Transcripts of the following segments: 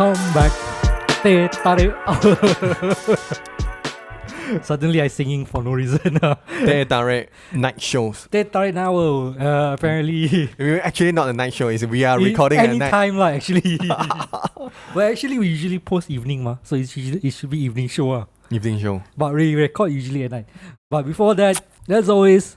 Welcome back. Teh Tarik Hour. Suddenly I singing for no reason. Teh Tarik night shows. Teh Tarik Hour. Apparently. Actually, not a night show. We are recording at night. Anytime lah, actually. Well, actually we usually post evening so it should be evening show. Evening show. But we record usually at night. But before that, as always,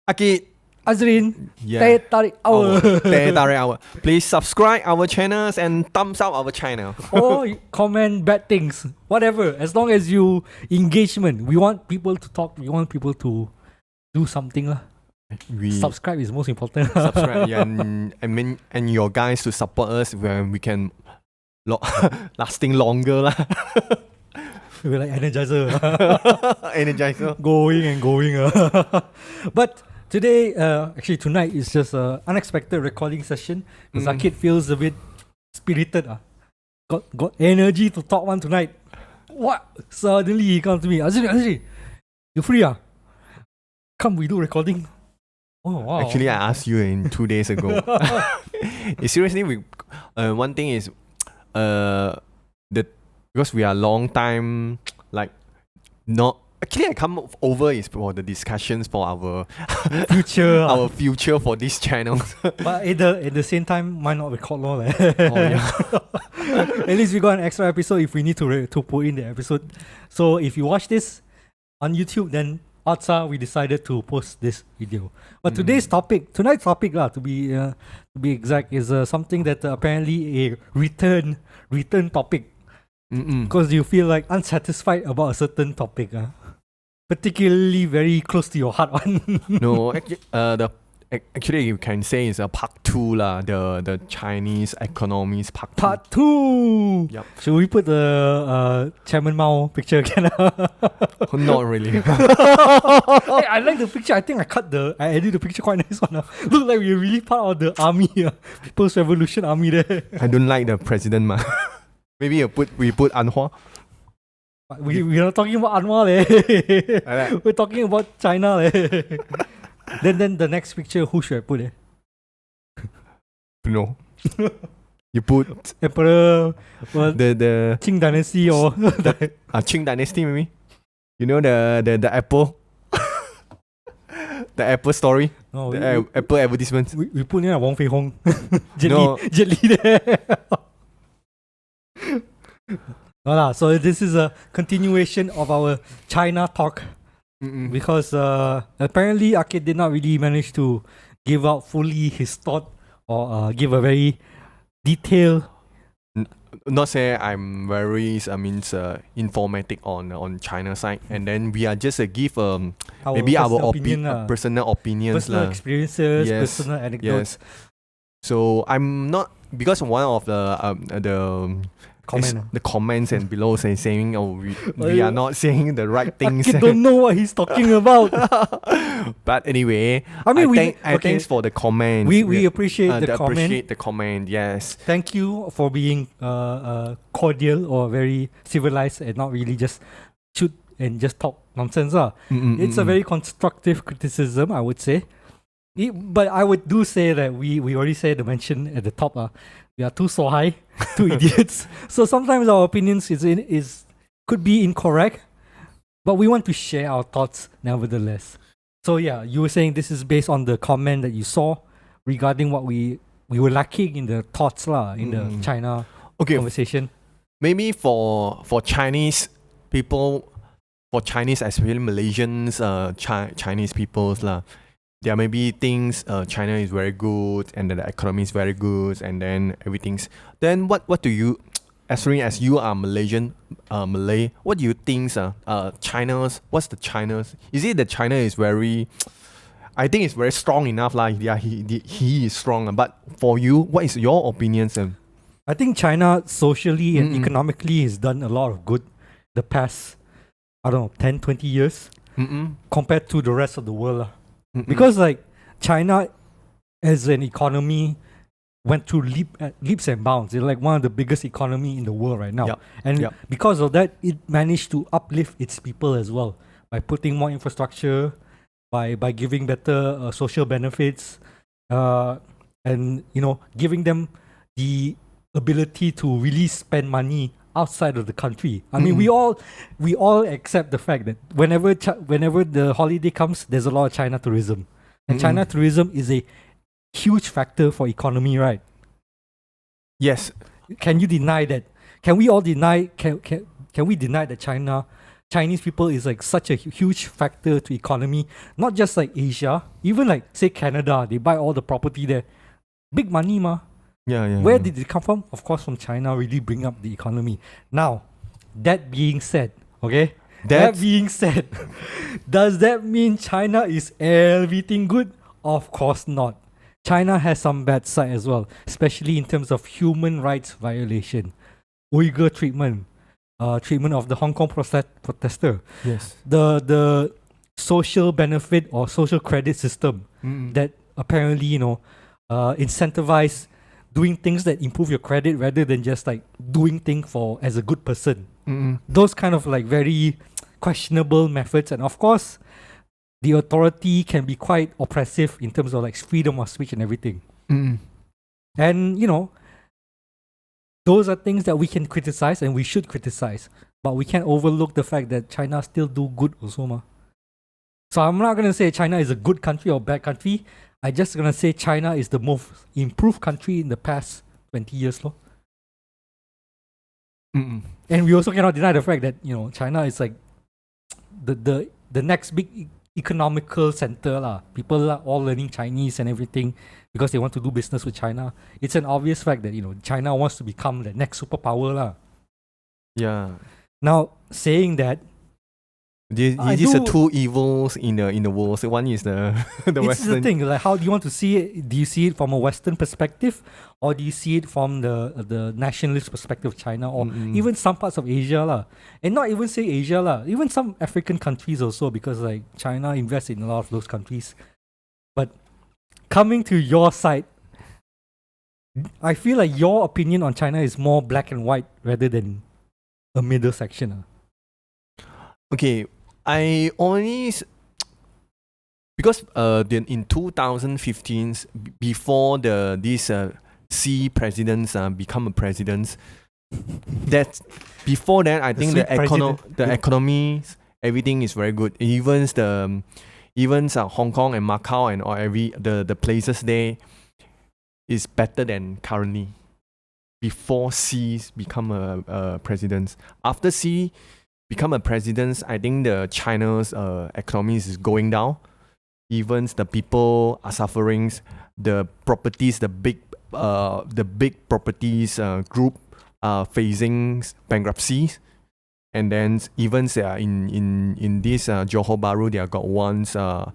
Ah Kit. Azreen, Yeah. Teh Tarik Hour. Teh Tarik Hour. Please subscribe our channels and thumbs up our channel. Or comment bad things, whatever. As long as you engagement, we want people to talk. We want people to do something lah. Subscribe is most important. Subscribe, yeah, and your guys to support us when we can lasting longer lah. We're like Energizer. Energizer. Going and going. But today, actually tonight is just an unexpected recording session. Because Ah Kit feels a bit spirited. Got energy to talk one tonight. What? Suddenly he comes to me. Azreen, you free? Come, we do recording. Oh wow. Actually, I asked you 2 days ago. Seriously, one thing is, because we are long time, like, not. Actually, I come over is for the discussions for our future, our future for this channel. But at the same time, might not record long. Oh, yeah. At least we got an extra episode if we need to put in the episode. So if you watch this on YouTube, then outside we decided to post this video. But tonight's topic, to be exact, is something that apparently a return topic. Because you feel like unsatisfied about a certain topic. Particularly very close to your heart one. No, actually you can say it's a part 2 lah. The Chinese economies part 2. Part 2. Yep. Should we put the Chairman Mao picture again? Not really. Hey, I like the picture. I think I edited the picture quite nice one. Look like we're really part of the army, People's Revolution Army there. I don't like the president ma. Maybe we put Anhua. We're not talking about Anwar leh. We're talking about China leh. Then the next picture, who should I put No. You put Emperor the Qing Dynasty or Qing Dynasty maybe. You know the Apple. The Apple story. No, the Apple advertisements. We put in Wong Fei Hong. No. Jet Li there. No, so this is a continuation of our China talk. Because apparently Ah Kit did not really manage to give out fully his thought or give a very detailed. Not say I'm very informatic on China side, and then we are just give maybe our personal opinions, personal experiences, yes, personal anecdotes. Yes. So I'm not, because one of the comments and below saying we are not saying the right things. I don't know what he's talking about. But anyway, I mean, thanks for the comment. We appreciate the comment. Appreciate the comment. Yes. Thank you for being cordial or very civilized and not really just shoot and just talk nonsense. It's a very constructive criticism, I would say. But I would do say that we already said, mention at the top, we are too so high, two idiots. So sometimes our opinions could be incorrect, but we want to share our thoughts nevertheless. So yeah, you were saying this is based on the comment that you saw regarding what we were lacking in the thoughts in the China conversation. Maybe for Chinese people, for Chinese, especially Malaysians, Chinese peoples there may be things China is very good and the economy is very good and then everything's. Then what do you, as you are Malaysian, Malay, what do you think China's, what's the China's? Is it that China is very, I think it's very strong enough yeah, he is strong, but for you, what is your opinion? I think China socially and economically has done a lot of good the past, 10, 20 years compared to the rest of the world. Because China as an economy went through leaps and bounds. It's like one of the biggest economy in the world right now. Because of that, it managed to uplift its people as well by putting more infrastructure, by giving better social benefits, and giving them the ability to really spend money outside of the country. I mean, we all accept the fact that whenever the holiday comes, there's a lot of China tourism, and China tourism is a huge factor for economy, right? Yes. Can you deny that? Can we all deny? Can we deny that Chinese people is like such a huge factor to economy? Not just like Asia, even like say Canada, they buy all the property there, big money, ma. Yeah. Where did it come from? Of course, from China. Really bring up the economy. Now, that being said, okay. That being said, does that mean China is everything good? Of course not. China has some bad side as well, especially in terms of human rights violation, Uyghur treatment, treatment of the Hong Kong protester, Yes. the social benefit or social credit system that apparently incentivize doing things that improve your credit rather than just like doing things for as a good person. Those kind of like very questionable methods, and of course the authority can be quite oppressive in terms of like freedom of speech and everything. And those are things that we can criticize and we should criticize, but we can't overlook the fact that China still do good also, ma. So I'm not gonna say China is a good country or bad country. I just gonna say China is the most improved country in the past 20 years, lo. And we also cannot deny the fact that China is like the next big economical center, lah. People are all learning Chinese and everything because they want to do business with China. It's an obvious fact that China wants to become the next superpower, lah. Yeah. Now, saying that, These are two evils in the world. So one is the it's Western. the thing. Like, how do you want to see it? Do you see it from a Western perspective, or do you see it from the nationalist perspective of China, or even some parts of Asia, lah? And not even say Asia, lah. Even some African countries also, because like China invests in a lot of those countries. But coming to your side, I feel like your opinion on China is more black and white rather than a middle section. Okay, I only because in 2015 before these C presidents become a presidents, that before that I think the economy everything is very good. Even Hong Kong and Macau and the places there is better than currently. Before C become a president, after C become a president, I think the China's economy is going down. Even the people are suffering. The properties, the big properties group are facing bankruptcies. And then even in this Johor Bahru, they have got once a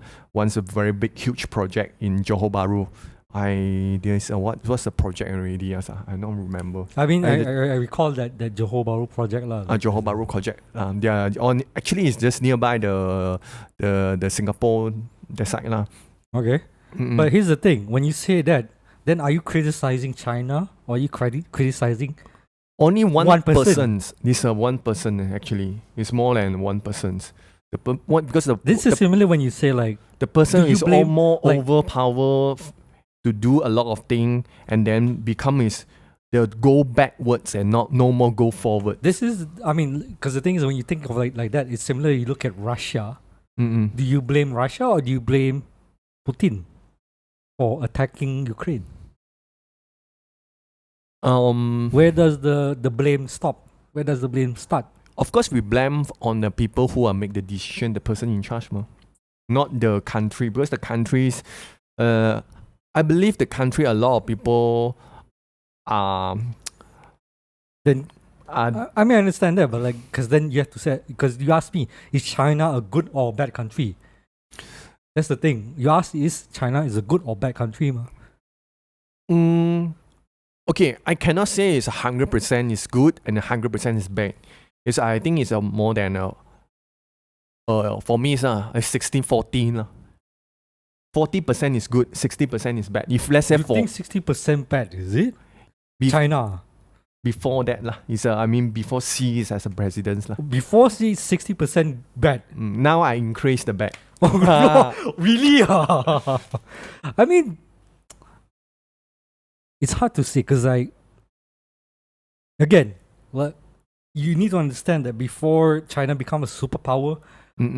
very big huge project in Johor Bahru. There's what's the project already? I don't remember. I mean, I recall that Johor Bahru project, lah. Johor Bahru project. They are on, actually it's just nearby the Singapore that side, lah. Okay. But here's the thing: when you say that, then are you criticizing China or are you criticizing only one person? This is one person actually. It's more than one person. This is similar when you say like the person is all more overpowered to do a lot of things, and then they'll go backwards and no more go forward. This is, I mean, because the thing is, when you think of like that, it's similar. You look at Russia. Do you blame Russia or do you blame Putin for attacking Ukraine? Where does the blame stop? Where does the blame start? Of course, we blame on the people who make the decision, the person in charge, not the country, because the countries. I believe the country, a lot of people I mean, I understand that, but like, because then you have to say, because you asked me, is China a good or bad country? That's the thing. You asked, is China is a good or bad country, ma? Okay, I cannot say it's 100% is good and 100% is bad. I think it's more than for me it's 16-14. 40% is good, 60% is bad. If let's say you think 60% bad, is it? China. Before that before C is as a president Before C is 60% bad. Now I increase the bad. Really? I mean, it's hard to say because again, well, you need to understand that before China become a superpower,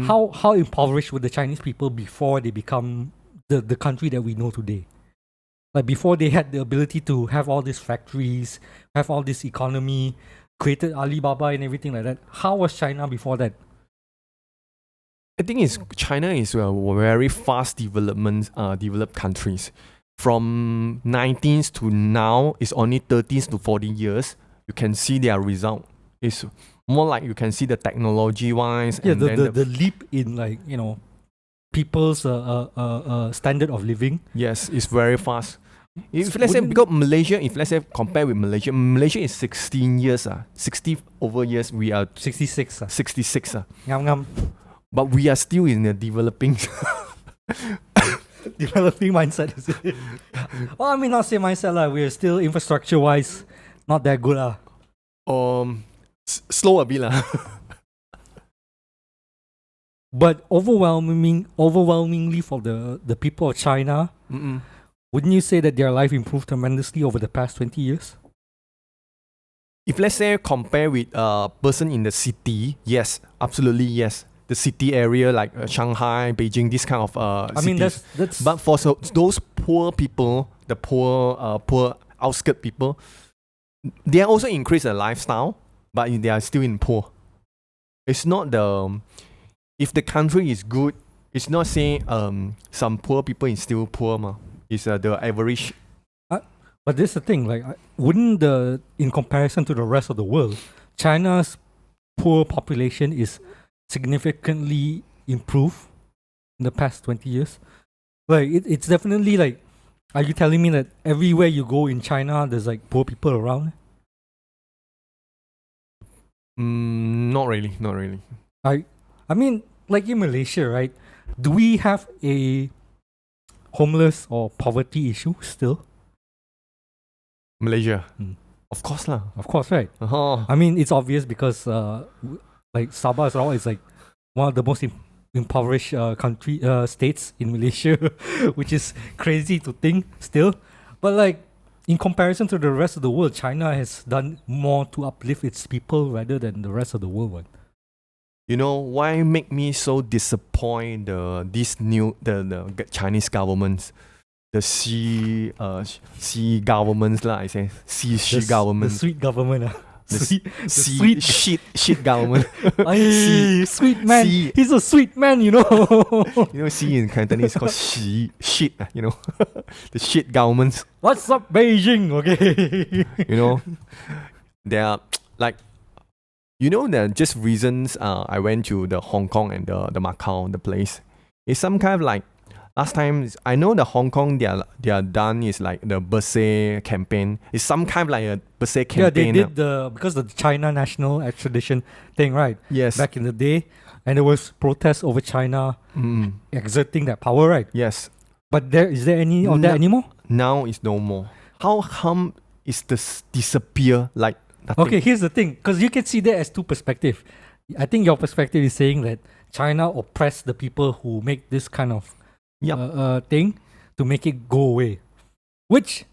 how impoverished were the Chinese people before they become the country that we know today? Like before they had the ability to have all these factories, have all this economy, created Alibaba and everything like that. How was China before that? I think China is a very fast developed countries. From 19th to now, it's only 30 to 40 years. You can see their result. It's more like you can see the technology wise. Yeah, and the leap in like people's standard of living. Yes, it's very fast. If let's say because Malaysia, if let's say compare with Malaysia, Malaysia is 16 years 60 over years. We are 66 66 Ngam ngam. but we are still in the developing Developing mindset. Is it? Well, I mean, not say mindset lah. We're still infrastructure wise not that good lah. Slow a bit lah. But overwhelmingly for the people of China, wouldn't you say that their life improved tremendously over the past 20 years? If let's say compare with a person in the city, yes, absolutely yes. The city area like Shanghai, Beijing, this kind of I mean, cities. that's But for those poor people, the poor outskirt people, they are also increase their lifestyle, but they are still in poor. It's not if the country is good, it's not saying some poor people is still poor ma. It's the average. But this is the thing, like, wouldn't in comparison to the rest of the world, China's poor population is significantly improved in the past 20 years? Like, it's definitely like, are you telling me that everywhere you go in China, there's like poor people around? Not really. I mean, like in Malaysia, right? Do we have a homeless or poverty issue still? Malaysia, of course lah. Of course, right? Uh-huh. I mean, it's obvious because like Sabah Sarawak is like one of the most impoverished states in Malaysia, which is crazy to think still. But like in comparison to the rest of the world, China has done more to uplift its people rather than the rest of the world. You know why make me so disappointed? The Chinese governments, the Xi governments lah. I say Xi government, the sweet government. the shit government. Sweet man. He's a sweet man, You know, Xi in Cantonese is called shit. You know, the shit governments. What's up, Beijing? Okay. You know, they are like. You know, there are just reasons I went to the Hong Kong and the Macau, the place. It's some kind of like, last time, I know the Hong Kong, they are done is like the birthday campaign. It's some kind of like a birthday campaign. Yeah, they did because of the China national extradition thing, right? Yes. Back in the day. And there was protests over China exerting that power, right? Yes. But is there any of that anymore? Now it's no more. How come is this disappear like nothing? Okay, here's the thing, because you can see that as two perspectives. I think your perspective is saying that China oppressed the people who make this kind of thing to make it go away. Which,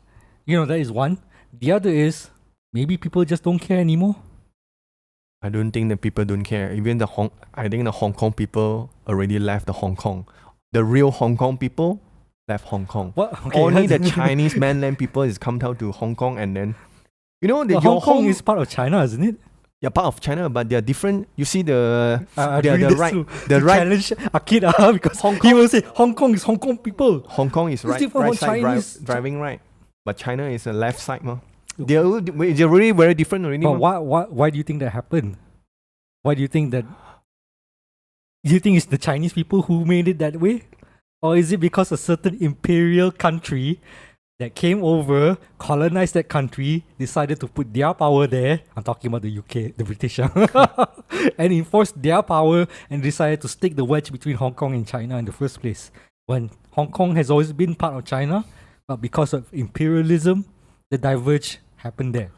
that is one. The other is maybe people just don't care anymore. I don't think that people don't care. Even I think the Hong Kong people already left the Hong Kong. The real Hong Kong people left Hong Kong. What? Okay, only the Chinese mainland people is come down to Hong Kong and then Hong Kong is part of China, isn't it? Yeah, part of China, but they are different. You see the right challenge Ah Kit because he will say Hong Kong is Hong Kong people. Hong Kong is right side driving right, but China is the left side, ma. They're really very different already. But why do you think that happened? Why do you think that? Do you think it's the Chinese people who made it that way, or is it because a certain imperial country that came over, colonized that country, decided to put their power there? I'm talking about the UK, the British, and enforced their power and decided to stick the wedge between Hong Kong and China in the first place. When Hong Kong has always been part of China, but because of imperialism, the diverge happened there.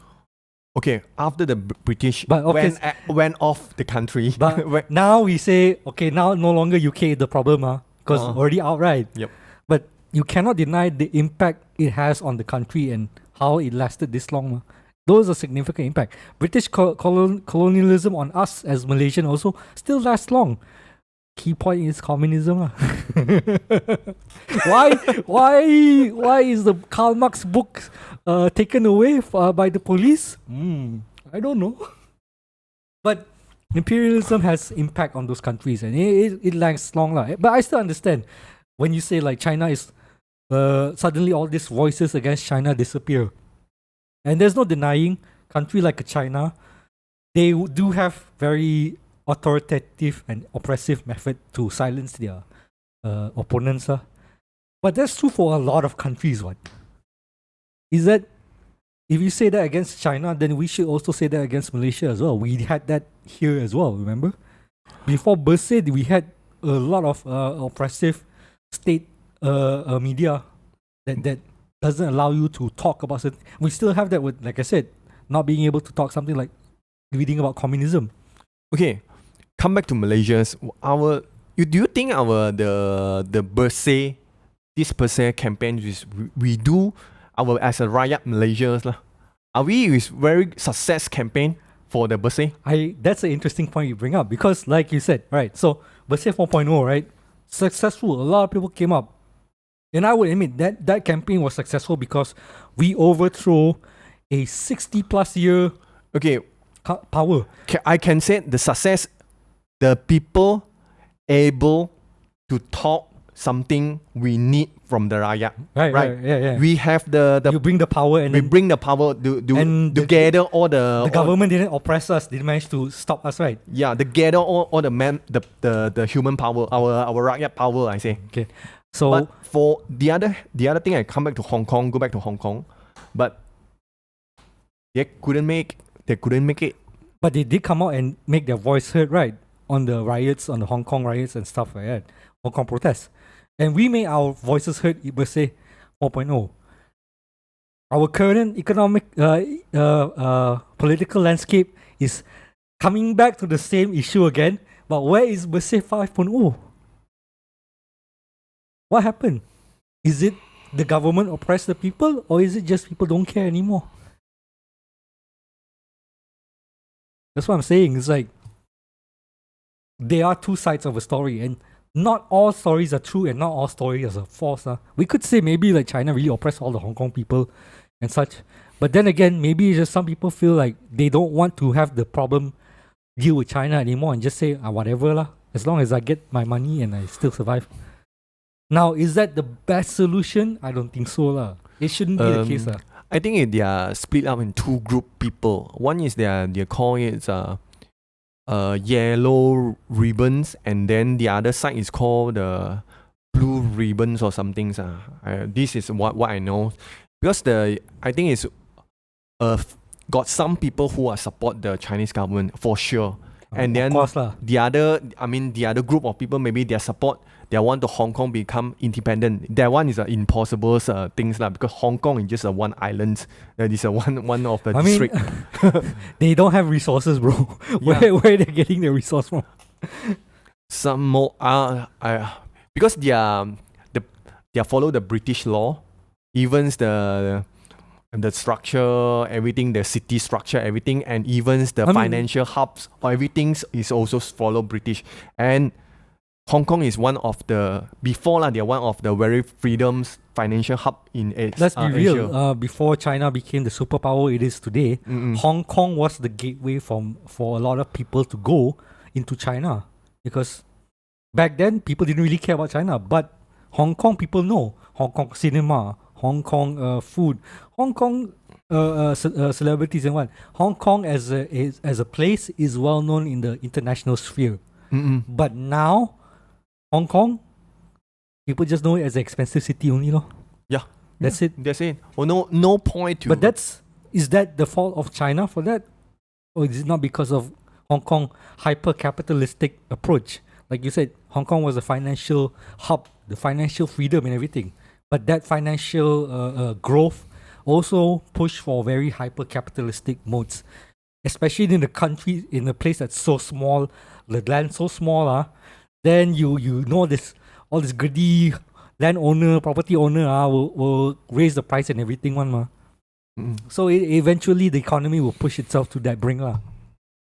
Okay, after the British went off the country. But now we say, okay, now no longer UK the problem, because already outright. Yep. But you cannot deny the impact it has on the country and how it lasted this long. Those are significant impact. British colonialism on us as Malaysian also still lasts long. Key point is communism. Why is the Karl Marx book taken away by the police? I don't know. But imperialism has impact on those countries, and it lasts long. But I still understand when you say like China is suddenly all these voices against China disappear. And there's no denying, country like China, they do have very authoritative and oppressive method to silence their opponents. But that's true for a lot of countries. What is that? If you say that against China, then we should also say that against Malaysia as well. We had that here as well, remember? Before Bersih, we had a lot of oppressive state media that doesn't allow you to talk about something. We still have that with, like I said, not being able to talk something like reading about communism. Okay, come back to Malaysia's. Do you think the Bersih, this Bersih campaign we do as a Rakyat Malaysians lah? Are we is very success campaign for the Bersih? That's an interesting point you bring up, because like you said, right? So Bersih 4.0, right? Successful. A lot of people came up. And I would admit that campaign was successful because we overthrew a 60 plus year power. I can say the success, the people able to talk something we need from the Rakyat. Right. Yeah. We have the you bring the power, and we bring the power to gather all the government didn't oppress us. They managed to stop us, right? Yeah, to gather all the human power, our Rakyat power, I say. Okay. So but for the other thing, I go back to Hong Kong, but they couldn't make it. But they did come out and make their voice heard, right? On the riots, on the Hong Kong riots and stuff like that, Hong Kong protests. And we made our voices heard, it was say 4.0. Our current economic, political landscape is coming back to the same issue again. But where is Bersih 5.0? What happened? Is it the government oppress the people, or is it just people don't care anymore? That's what I'm saying. It's like there are two sides of a story, and not all stories are true, and not all stories are false. We could say maybe like China really oppressed all the Hong Kong people and such, but then again, maybe just some people feel like they don't want to have the problem deal with China anymore and just say whatever lah. As long as I get my money and I still survive. Now, is that the best solution? I don't think so lah. It shouldn't be the case lah. I think they are split up in two group people. One is they call it yellow ribbons, and then the other side is called the blue ribbons or something. This is what I know, because I think it's got some people who are support the Chinese government for sure, and then the other group of people, maybe they want to Hong Kong become independent. That one is impossible things lah, because Hong Kong is just a one island. That is one of the district. They don't have resources, bro. Where they getting the resource from? Some more because they follow the British law, even the structure, everything, the city structure, everything, and even the financial hubs, everything is also follow British. And Hong Kong is one of the they're one of the very freedoms financial hub in Asia. Let's be real. Before China became the superpower it is today, Hong Kong was the gateway for a lot of people to go into China, because back then people didn't really care about China, but Hong Kong people know Hong Kong cinema, Hong Kong food, Hong Kong celebrities and what. Hong Kong as a place is well known in the international sphere. But now Hong Kong, people just know it as an expensive city only, no? Yeah, that's it. That's it. Oh, no point to. But is that the fault of China for that, or is it not because of Hong Kong hyper capitalistic approach? Like you said, Hong Kong was a financial hub, the financial freedom and everything. But that financial growth also pushed for very hyper capitalistic modes, especially in the country, in a place that's so small, the land so small. Then you know all this greedy landowner, property owner will raise the price and everything one. So eventually the economy will push itself to that brink lah.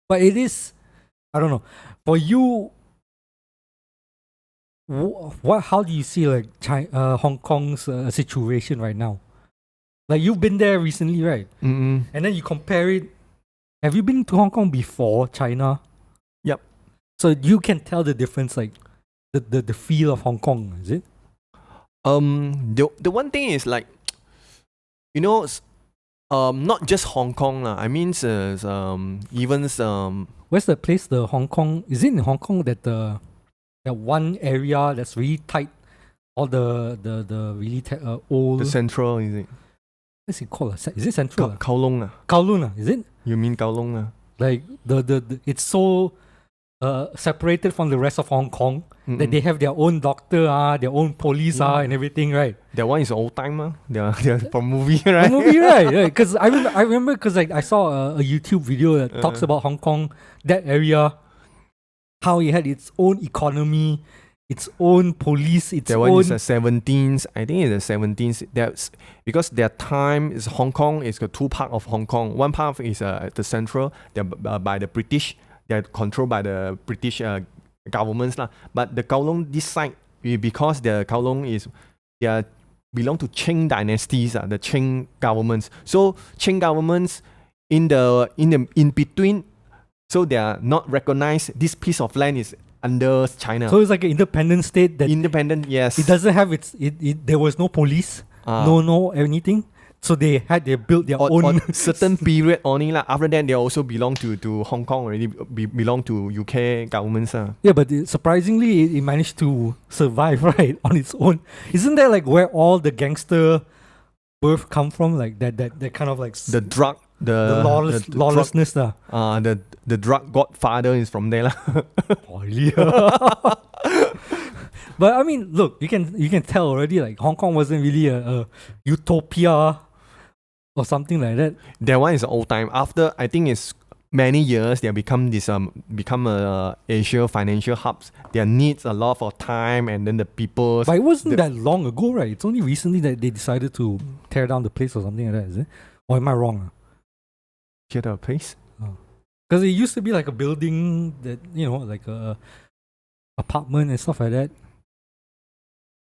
But it is, I don't know. For you, how do you see like Hong Kong's situation right now? Like you've been there recently, right? And then you compare it. Have you been to Hong Kong before China? Yep. So you can tell the difference, like the feel of Hong Kong, is it? The one thing is like, you know, not just Hong Kong lah. I mean, even Where's the place? The Hong Kong, is it in Hong Kong that that one area that's really tight? All the really old. the central, is it? What's it called? Is it Central? Kowloon. Kowloon, is it? You mean Kowloon? Like the it's so separated from the rest of Hong Kong that they have their own doctor, their own police, and everything, right? That one is old time, They're from movie, right? A movie, right? Because I remember because like I saw a YouTube video that talks about Hong Kong, that area, how it had its own economy, its own police, its that own. one is the 17th. I think it's the 17th. That's because their time is Hong Kong is the two part of Hong Kong. One part is the central. They're by the British. They're controlled by the British governments lah. But the Kowloon this side, because the Kowloon is they belong to Qing dynasties, the Qing governments. So Qing governments in between, so they are not recognized. This piece of land is under China. So it's like an independent state that independent, yes. it doesn't have there was no police, no anything. So they built their own certain period only lah. After that, they also belong to Hong Kong already. Belong to UK governments. Yeah, but surprisingly, it managed to survive right on its own. Isn't that like where all the gangster birth come from? Like that kind of like the drug, the lawlessness lah. The drug godfather is from there lah. But I mean, look, you can tell already. Like Hong Kong wasn't really a utopia or something like that. That one is old time. After I think it's many years, they become Asia financial hubs. There needs a lot of time, and then the people. But it wasn't that long ago, right? It's only recently that they decided to tear down the place or something like that, is it? Or am I wrong? Tear down the place? Because it used to be like a building that, like a apartment and stuff like that.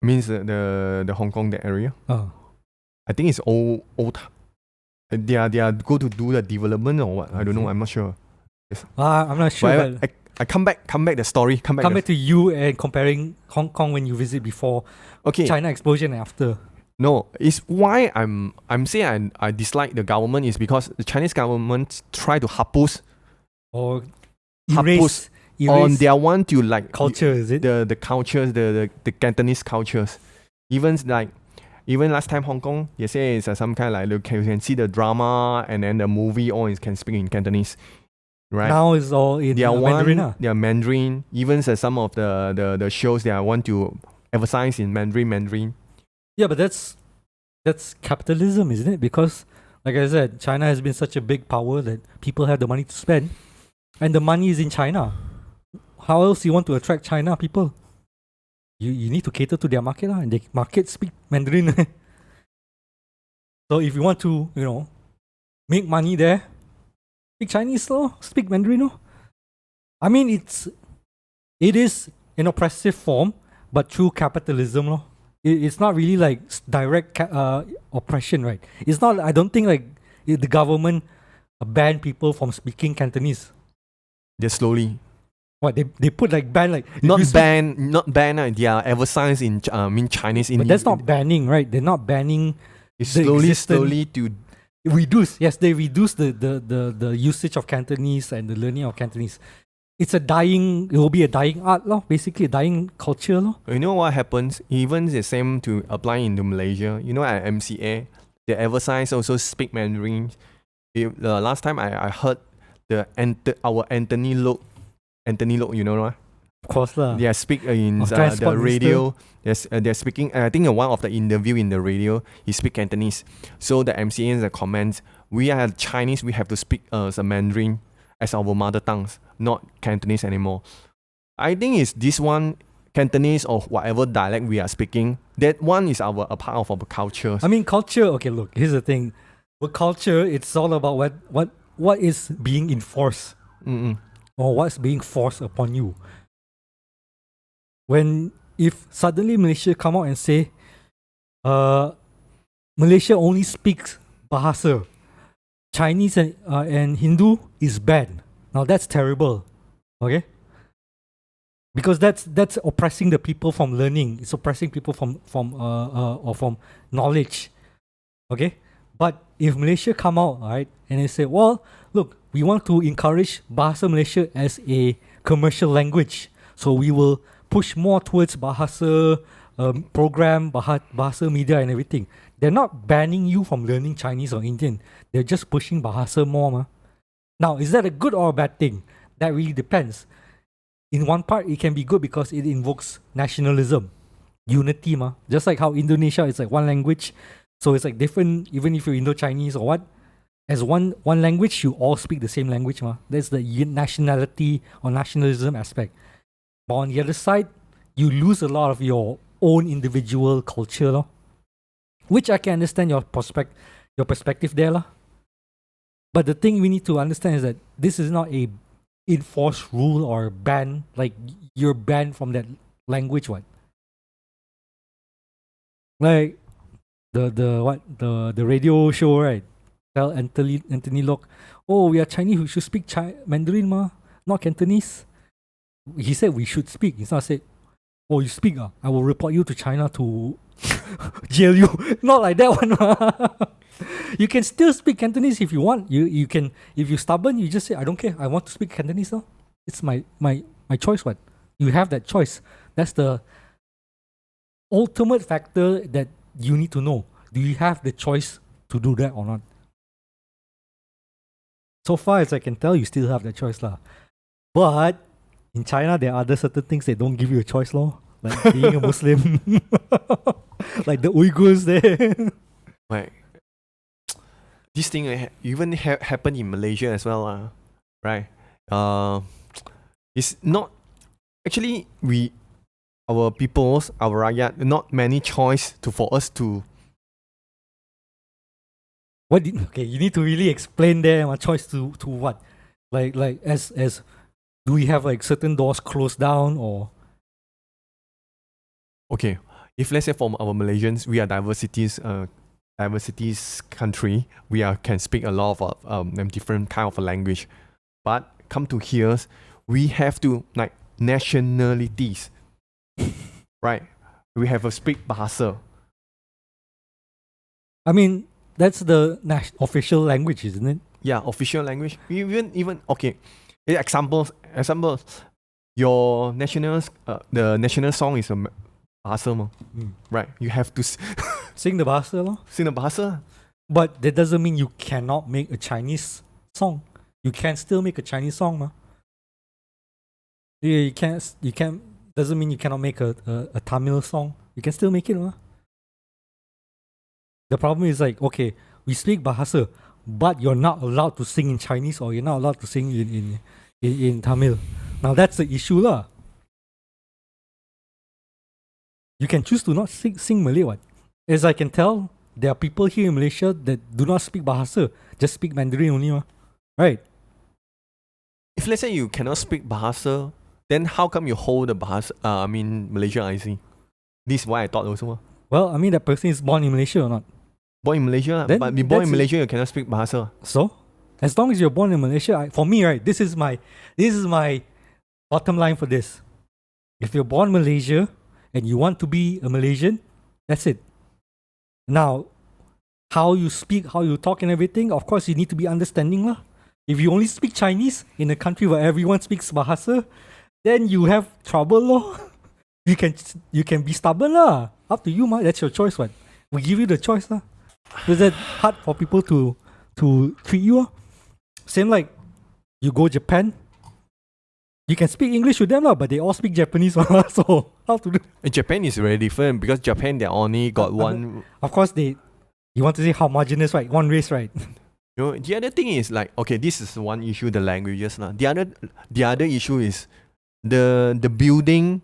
Means the Hong Kong that area. I think it's old. They are go to do the development or what? I don't know. I'm not sure. Yes. I'm not sure. But I come back the story. Come back to you and comparing Hong Kong when you visit before. Okay. China explosion and after. No, it's why I'm saying I dislike the government is because the Chinese government try to hapus or erase on their one to like culture, is it? The cultures, the Cantonese cultures. Even last time Hong Kong, they say it's some kind of like you can see the drama and then the movie all is can speak in Cantonese, right? Now it's all in Mandarin. They are Mandarin. Even some of the shows they want to emphasize in Mandarin. Yeah, but that's capitalism, isn't it? Because like I said, China has been such a big power that people have the money to spend, and the money is in China. How else you want to attract China people? You need to cater to their market and their market speak Mandarin. So if you want to, make money there, speak Chinese speak Mandarin. I mean, it is an oppressive form, but through capitalism. It's not really like direct oppression, right? It's not. I don't think like the government ban people from speaking Cantonese. They're slowly. What they put like ban like not ban. They are emphasized in Chinese. But that's not banning, right? They're not banning. It's slowly to reduce. Yes, they reduce the usage of Cantonese and the learning of Cantonese. It will be a dying art, basically a dying culture. You know what happens? Even the same to apply into Malaysia. At MCA, the emphasize also speak Mandarin. Last time I heard our Anthony Loke, right? Of course lah. They speak in the radio. They're speaking. I think one of the interview in the radio, he speak Cantonese. So the MCA comments, we are Chinese. We have to speak Mandarin as our mother tongues, not Cantonese anymore. I think it's this one Cantonese or whatever dialect we are speaking. That one is a part of our culture. I mean, culture. Okay, look. Here's the thing. With culture, it's all about what is being enforced Mm-mm. or what's being forced upon you. If suddenly Malaysia come out and say, Malaysia only speaks Bahasa, Chinese and Hindu is banned. Now that's terrible, okay? Because that's oppressing the people from learning. It's oppressing people from knowledge, okay? But if Malaysia come out, right, and they say, well, look, we want to encourage Bahasa Malaysia as a commercial language, so we will push more towards Bahasa program, Bahasa media and everything. They're not banning you from learning Chinese or Indian. They're just pushing Bahasa more, ma. Now, is that a good or a bad thing? That really depends. In one part, it can be good because it invokes nationalism, unity, ma. Just like how Indonesia is like one language, so it's like different. Even if you're Indo-Chinese or what, as one language, you all speak the same language, ma. That's the nationality or nationalism aspect. But on the other side, you lose a lot of your own individual culture, lor. Which I can understand your perspective there, lah. But the thing we need to understand is that this is not a enforced rule or ban. Like you're banned from that language, what? Like the radio show, right? Tell Anthony Locke, oh, we are Chinese, we should speak Mandarin, ma, not Cantonese. He said we should speak. He's not said, oh, you speak, I will report you to China to jail you. Not like that one, ma. You can still speak Cantonese if you want. You can, if you're stubborn, you just say, I don't care. I want to speak Cantonese now. It's my choice. What? You have that choice. That's the ultimate factor that you need to know. Do you have the choice to do that or not? So far as I can tell, you still have that choice, lah. But in China, there are other certain things that don't give you a choice, lor. Like being a Muslim, like the Uyghurs there. Right. This thing even happened in Malaysia as well, right? It's not actually our peoples, our rakyat, not many choice for us to. Okay, you need to really explain there. My choice to what? Like as do we have like certain doors closed down or? Okay, if let's say from our Malaysians, we are diversities country. We can speak a lot of different kind of language, but come to here, we have to like nationalities, right? We have to speak Bahasa. I mean, that's the official language, isn't it? Yeah, official language. Even okay. Examples. Your nationals. The national song is a Bahasa, right? You have to sing the Bahasa, lor. Sing the Bahasa. But that doesn't mean you cannot make a Chinese song. You can still make a Chinese song, ma. Yeah, you can. Doesn't mean you cannot make a Tamil song. You can still make it, ma. The problem is like, okay, we speak Bahasa, but you're not allowed to sing in Chinese or you're not allowed to sing in Tamil. Now that's the issue, lah. You can choose to not sing Malay, what? As I can tell, there are people here in Malaysia that do not speak Bahasa, just speak Mandarin only, ma. Right? If let's say you cannot speak Bahasa, then how come you hold the Bahasa? Malaysia IC. This is why I thought also. Well, I mean, that person is born in Malaysia or not? Born in Malaysia, then but born in Malaysia, you cannot speak Bahasa. So, as long as you're born in Malaysia, for me, right, this is my bottom line for this. If you're born in Malaysia and you want to be a Malaysian, that's it. Now, how you speak, how you talk and everything, of course, you need to be understanding, lah. If you only speak Chinese in a country where everyone speaks Bahasa, then you have trouble, lor. You can be stubborn, lah. Up to you, ma. That's your choice, what? We give you the choice, lah. Is that hard for people to treat you? Same like you go Japan, you can speak English with them, but they all speak Japanese. So how to do? Japan is very different because Japan they only got one. Of course, you want to say homogeneous, right? One race, right? The other thing is like, okay, this is one issue, the languages. The other issue is the buildings,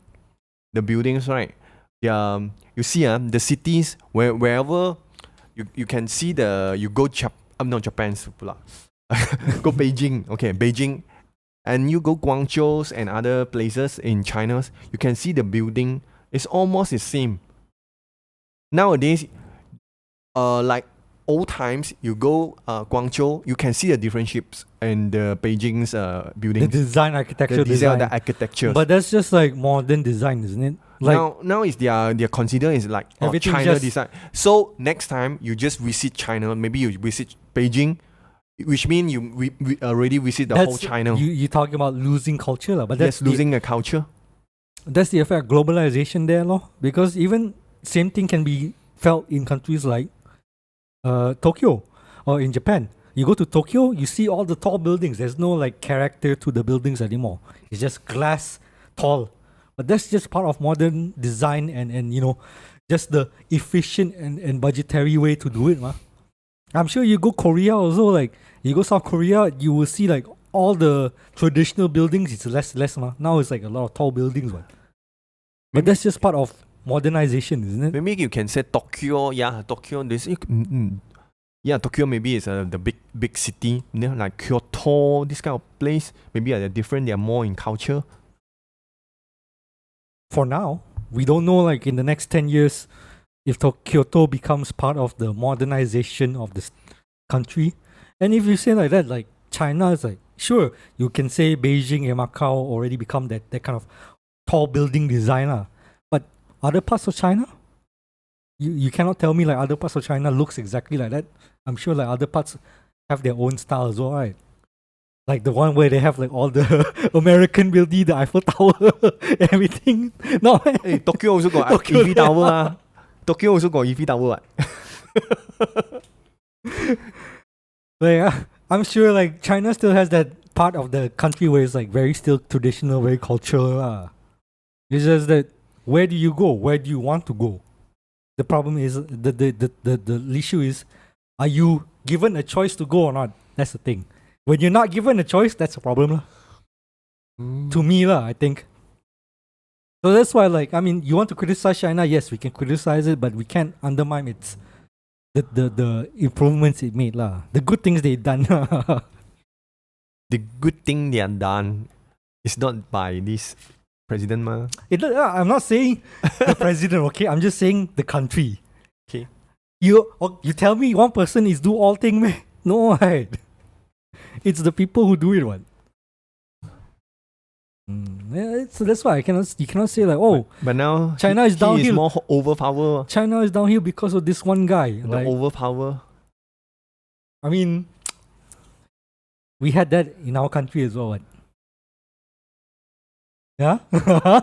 right? You see the cities wherever you can see you go I'm not Japan pula. Go Beijing. Okay, Beijing. And you go Guangzhou and other places in China, you can see the building is almost the same. Nowadays, like old times, you go Guangzhou, you can see the different ships and the Beijing's buildings. The design, architecture, The design, design. the architecture. But that's just like modern design, isn't it? Like now is their consider is like everything China just- design. So next time you just visit China, maybe you visit Beijing, which means we already visit the whole China. You talking about losing culture, lah. But That's that's losing a culture. that's the effect of globalization there, lor. Because even same thing can be felt in countries like Tokyo or in Japan. You go to Tokyo, you see all the tall buildings. There's no like character to the buildings anymore. It's just glass tall. But that's just part of modern design and you know, just the efficient and budgetary way to do it, ma. I'm sure you go Korea also, like you go South Korea, you will see like all the traditional buildings, it's less ma. Now it's like a lot of tall buildings, but that's just part of modernization, isn't it? Maybe you can say Tokyo. Yeah, Tokyo. Yeah, Tokyo maybe is the big city. You know, like Kyoto, this kind of place. Maybe they're different. They're more in culture. For now, we don't know like in the next 10 years if Kyoto becomes part of the modernization of this country. And if you say like that, like China is like, sure, you can say Beijing and Macau already become that kind of tall building designer. But other parts of China, you cannot tell me like other parts of China looks exactly like that. I'm sure like other parts have their own style as well, right? Like the one where they have like all the American building, the Eiffel Tower, everything. No, Hey, Tokyo also got Tokyo, EV Tower. Tokyo also got EV Tower. like, I'm sure like China still has that part of the country where it's like very still traditional, very cultural. It's just that where do you go? Where do you want to go? The problem is the issue is, are you given a choice to go or not? That's the thing. When you're not given a choice, that's a problem lah. To me lah, I think. So that's why, like, I mean, you want to criticize China? Yes, we can criticize it, but we can't undermine its the improvements it made lah. The good things they done. The good thing they are done is not by this president, ma. I'm not saying the president, okay? I'm just saying the country. Okay. You tell me one person is do all thing, man? No, right? It's the people who do it, what? Yeah, so that's why you cannot say like, oh, But now China is he downhill. is more overpower. China is downhill because of this one guy. The Like, overpower. I mean, we had that in our country as well. What? Yeah.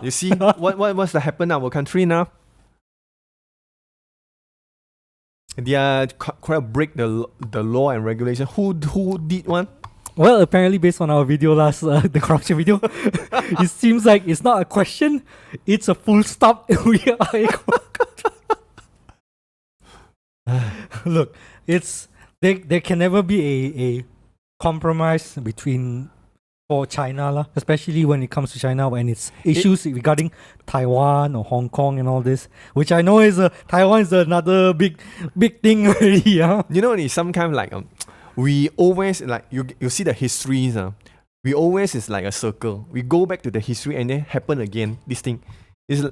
You see what's the happen in our country now? They are quite break the law and regulation. Who did one? Well, apparently, based on our video last, the corruption video, it seems like it's not a question; it's a full stop. We are. Look, there can never be a compromise for China lah, especially when it comes to China and its issues regarding Taiwan or Hong Kong and all this, which I know is Taiwan is another big thing already. Yeah. You know, it's some kind of like we always like you see the histories. We always is like a circle. We go back to the history and then happen again. This thing is,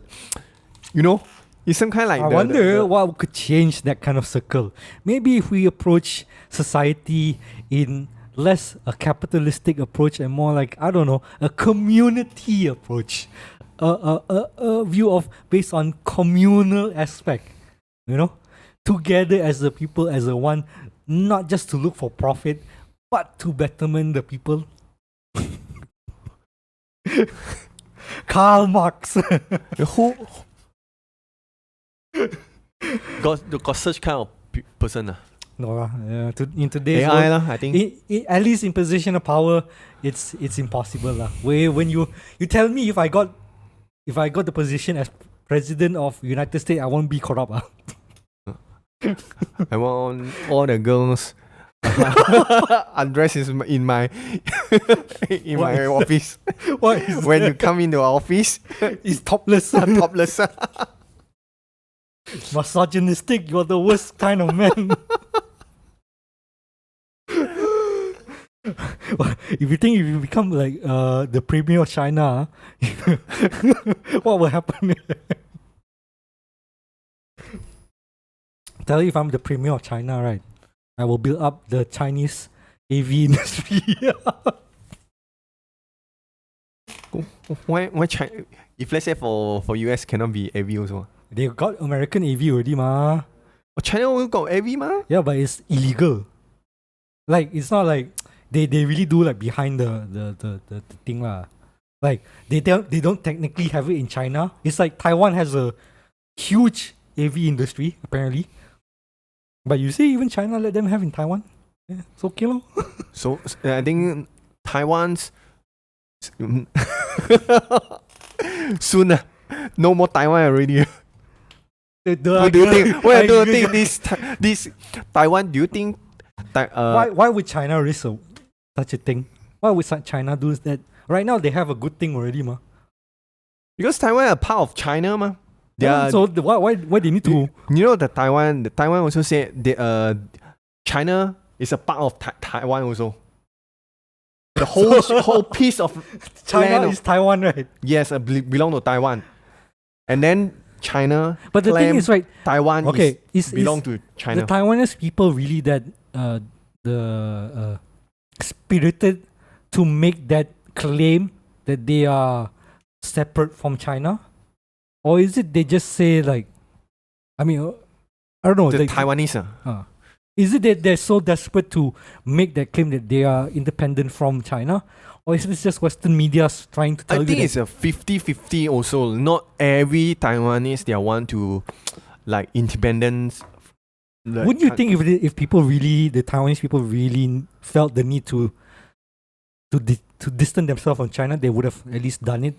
you know, it's some kind of like. I wonder what could change that kind of circle. Maybe if we approach society in less a capitalistic approach and more like, I don't know, a community approach, a view of based on communal aspect, you know, together as a people, as a one, not just to look for profit, but to betterment the people. Karl Marx. Who got such kind of person? No, in today's AI world, I think. At least in position of power, it's impossible lah. When you tell me if I got the position as president of United States, I won't be corrupt. I want all the girls undress in my my office. What is When that? you come into our office, It's topless. topless. Misogynistic. You're the worst kind of man. If you think if you become like the premier of China, what will happen? Tell you, if I'm the premier of China, right, I will build up the Chinese AV industry. Why China? If let's say for US cannot be AV also. They got American AV already, ma. Oh, China also got AV ma? Yeah, but it's illegal. Like, it's not like they really do like behind the thing lah. Like they don't technically have it in China. It's like Taiwan has a huge AV industry apparently, but you see even China let them have in Taiwan. Yeah, it's okay lor. So I think Taiwan's soon no more Taiwan already. What do you think? What do you think this Taiwan? Do you think why would China risk such a thing? Why would China do that? Right now they have a good thing already, ma. because Taiwan are part of China, ma. So why they need to? You know the Taiwan also said China is a part of Taiwan also. The whole piece of China land is Taiwan, right? yes, belong to Taiwan, and then China. But the thing is, right? Taiwan Okay, belong to China. The Taiwanese people really that spirited to make that claim that they are separate from China, or is it they just say like, I mean, I don't know. The like, Taiwanese. Is it that they're so desperate to make that claim that they are independent from China? Or is it just Western media trying to tell you I think that? it's a 50-50 also. Not every Taiwanese they want to like independence. Wouldn't you think if people really, the Taiwanese people really felt the need to distance themselves from China, they would have at least done it?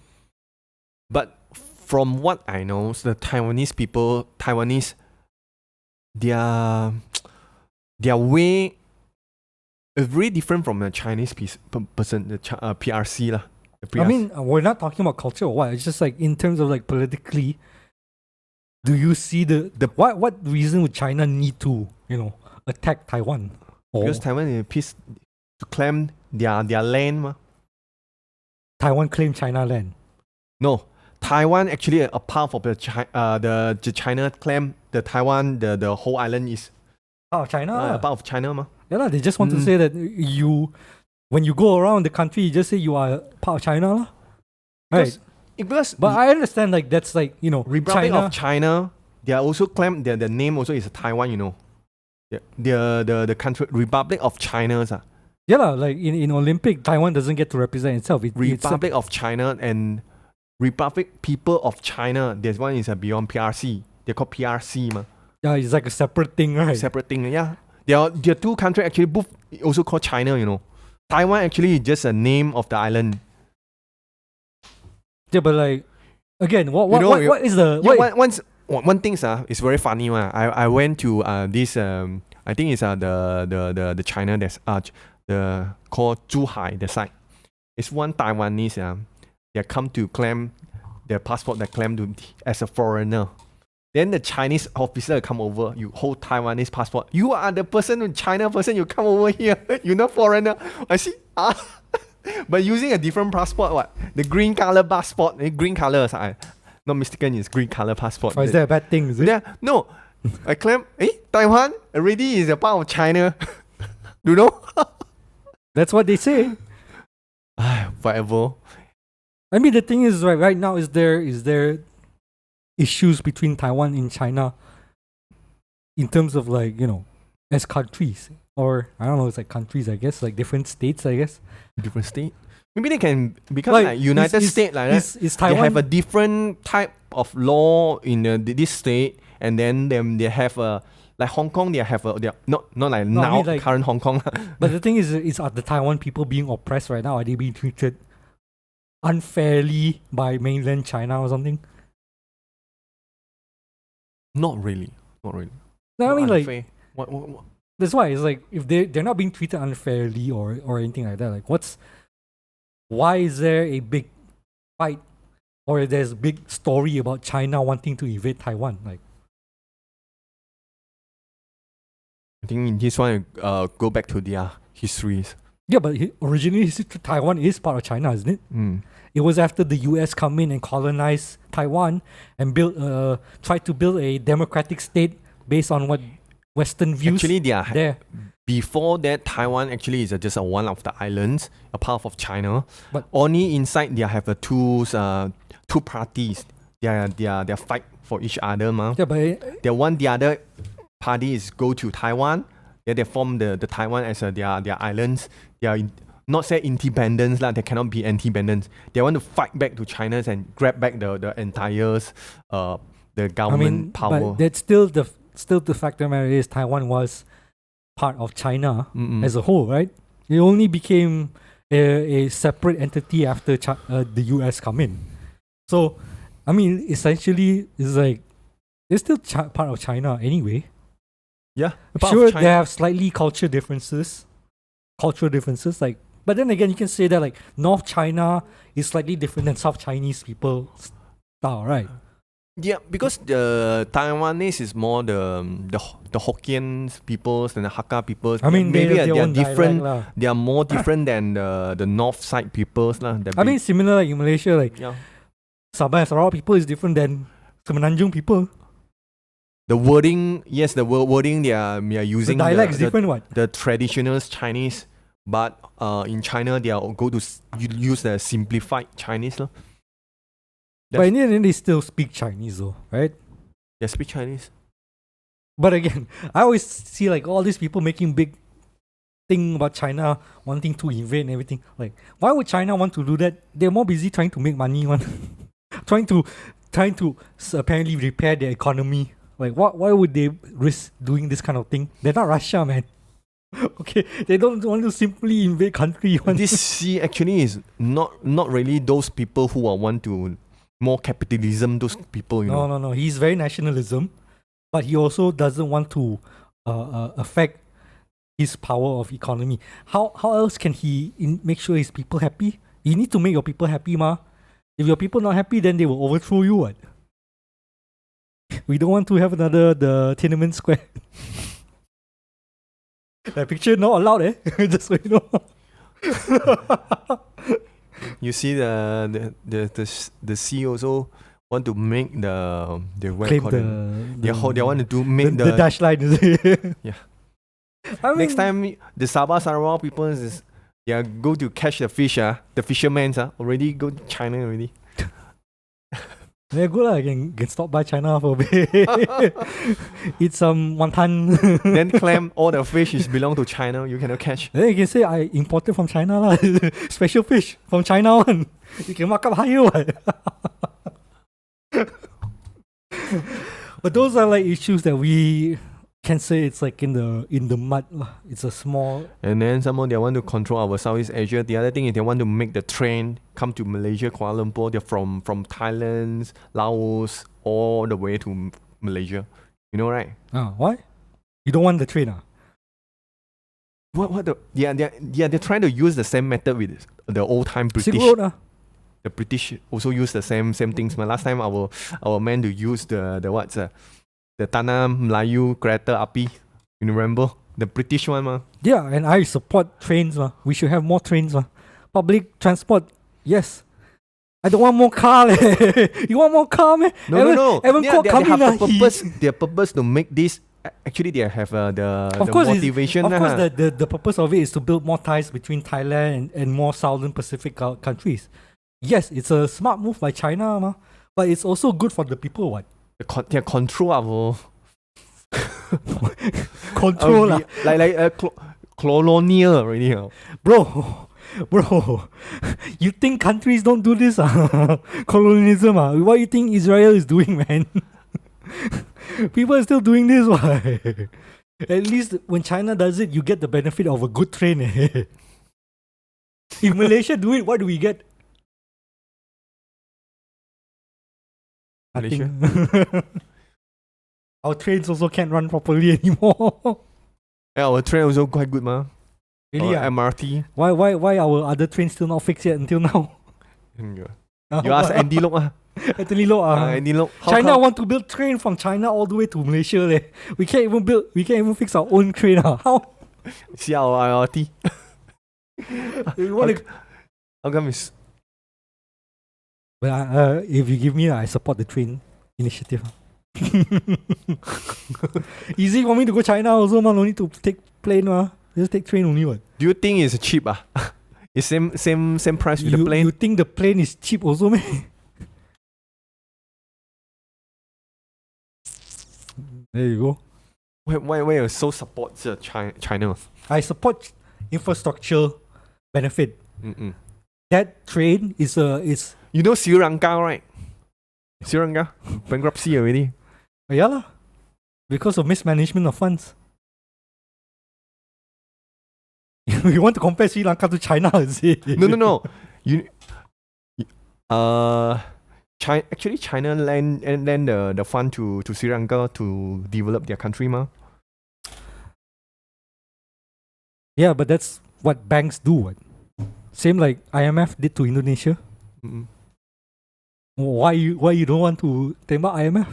But from what I know, the Taiwanese, their way is very different from the Chinese person, the PRC lah. I mean, we're not talking about culture or what. It's just like in terms of like politically, do you see what reason would China need to attack Taiwan? Because Taiwan is a piece to claim their land ma. Taiwan claim China land. No, Taiwan actually a part of the China claim the Taiwan the whole island is part of China. Part of China ma. Yeah, they just want to say that when you go around the country, you just say you are part of China lah. Right. But I understand like that's like Republic China. of China. They are also claim the name also is Taiwan. The country Republic of China. Yeah lah, like in Olympic, Taiwan doesn't get to represent itself. Republic of China and Republic People of China. There's one is beyond PRC. They're called PRC ma. Yeah, it's like a separate thing, right? Separate thing, yeah. There are two countries actually both also called China. Taiwan actually is just a name of the island. Yeah, but like again, what is the one thing is very funny ma. I went to this I think it's the China that's the called Zhuhai the site. It's one Taiwanese they come to claim their passport that claim to as a foreigner. Then the Chinese officer come over, you hold Taiwanese passport. You are the person, China person, you come over here. You're not foreigner. I see. But using a different passport, what? The green color passport. Green color, not mistaken, is green color passport. Or is that a bad thing? Is it? Yeah, no. I claim, Taiwan already is a part of China. You know? That's what they say. Whatever. I mean, the thing is, right now, is there issues between Taiwan and China in terms of like, as countries? Or, I don't know, it's like countries, I guess, like different states, I guess. Different state? Maybe they can become like United States like that. Is Taiwan... They have a different type of law in this state, and then they have a... Like Hong Kong, they have a... Not like now, I mean like, current Hong Kong. But the thing is are the Taiwan people being oppressed right now? Are they being treated unfairly by mainland China or something? Not really. No, I mean, unfair. Like... What? That's why it's like if they're not being treated unfairly or anything like that. Like why is there a big fight or there's a big story about China wanting to invade Taiwan? Like I think in this one go back to their histories. Yeah, but originally Taiwan is part of China, isn't it? It was after the US come in and colonized Taiwan and tried to build a democratic state based on what Western views. Actually, they are there. Before that, Taiwan actually is just one of the islands, a part of China. But only inside they have two parties. They fight for each other, ma. Yeah, but The other party is go to Taiwan. Yeah, they form the Taiwan as their islands. They are not say independence lah. They cannot be independent. They want to fight back to China and grab back the entire the government power. But that's still the fact of the matter is Taiwan was part of China as a whole, right? It only became a separate entity after the US come in. So, I mean, essentially, it's like it's still part of China anyway. Yeah, sure, they have slightly cultural differences, like. But then again, you can say that like North China is slightly different than South Chinese people style, right? Yeah, because the Taiwanese is more the Hokkien peoples and the Hakka peoples. I mean, maybe they are different. Dialect, they are more different than the north side peoples lah. I mean, similar like in Malaysia, like Sabah and Sarawak people is different than Semenanjung people. The wording, yes, the wording they are using. The dialect is different, what? The traditional Chinese, but in China they are go to use the simplified Chinese lah. But in the end, they still speak Chinese, though, right? They speak Chinese. But again, I always see like all these people making big thing about China wanting to invade and everything. Like, why would China want to do that? They're more busy trying to make money, trying to apparently repair their economy. Like, why would they risk doing this kind of thing? They're not Russia, man. Okay, they don't want to simply invade country. This actually is not really those people who want to more capitalism. Those people, you know. No. He's very nationalism, but he also doesn't want to affect his power of economy. How else can he make sure his people happy? You need to make your people happy, ma. If your people not happy, then they will overthrow you. What? We don't want to have the Tiananmen Square. That picture not allowed, eh? Just so you know. You see the sea also want to make they want to make the dash line. Is it? Yeah. I mean, next time the Sabah Sarawak people go to catch the fish. The fishermen already go to China already. They're good. I can stop by China for a bit. Eat some wonton. Then claim all the fish belong to China. You cannot catch. Then you can say I imported from China lah. Special fish from China one. You can mark up higher one. But those are like issues that we can say it's like in the mud. It's a small. And then someone they want to control our Southeast Asia. The other thing is they want to make the train come to Malaysia, Kuala Lumpur. They're from Thailand, Laos, all the way to Malaysia. You know, right? Why? You don't want the train, they're trying to use the same method with the old time British. Silk Road, The British also use the same things. But last time our men to use the Tanah Melayu Kereta Api. You remember the British one, ma? Yeah, and I support trains, ma. We should have more trains, ma. Public transport, yes. I don't want more car, You want more car, man? No. Their purpose to make this. Actually, they have the motivation. Of course, the purpose of it is to build more ties between Thailand and more Southern Pacific countries. Yes, it's a smart move by China, ma. But it's also good for the people, what? They control our control colonial already. Bro, you think countries don't do this? Colonialism? What do you think Israel is doing, man? People are still doing this. Why? At least when China does it, you get the benefit of a good train. If Malaysia do it, what do we get? Malaysia. Our trains also can't run properly anymore. Yeah, our train also quite good, ma. Really? MRT. Why our other trains still not fixed yet until now? You ask Andy Lok. Anthony Lok. Andy Lok. China want to build train from China all the way to Malaysia. We can't even fix our own train. How? See our IRT. You want to? How come it's Well, if you give me, I support the train initiative. Easy for me to go China also, man. No need to take plane, ma. Just take train only, what? do you think it's cheap? It's same price with the plane? You think the plane is cheap also, man? There you go. Why you so support China? I support infrastructure benefit. Mm-mm. That train is You know Sri Lanka, right? Sri Lanka bankruptcy already. yeah lah, because of mismanagement of funds. You want to compare Sri Lanka to China, is it? No. Actually, China lend the fund to Sri Lanka to develop their country, ma. Yeah, but that's what banks do. What? Same like IMF did to Indonesia. Mm-mm. Why you don't want to tembak IMF?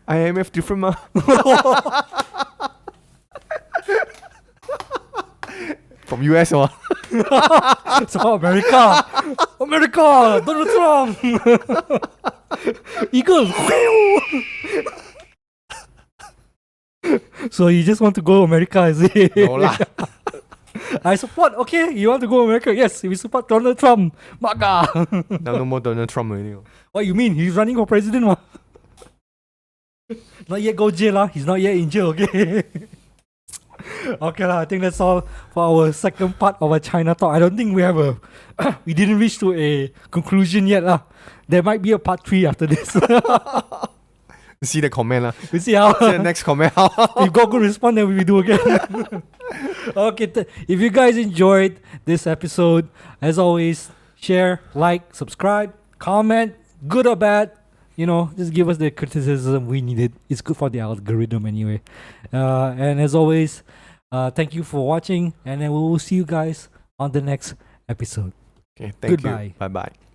IMF different, ma. From US, ma. Support America. America, Donald Trump. Eagles. So you just want to go America, is it? No lah. I support. Okay, you want to go America? Yes, we support Donald Trump. Maga. Now no more Donald Trump already. What you mean? He's running for president, ma? Not yet go jail, lah. He's not yet in jail. Okay. Okay, lah. I think that's all for our second part of our China talk. I don't think we have we didn't reach to a conclusion yet, lah. There might be a part 3 after this. See the comment, lah. We see how. See the next comment. If got good response, then we do again. Okay, if you guys enjoyed this episode, as always, share, like, subscribe, comment, good or bad. You know, just give us the criticism we needed. It's good for the algorithm anyway. And as always, thank you for watching, and then we will see you guys on the next episode. Okay, thank Goodbye. you. Bye bye.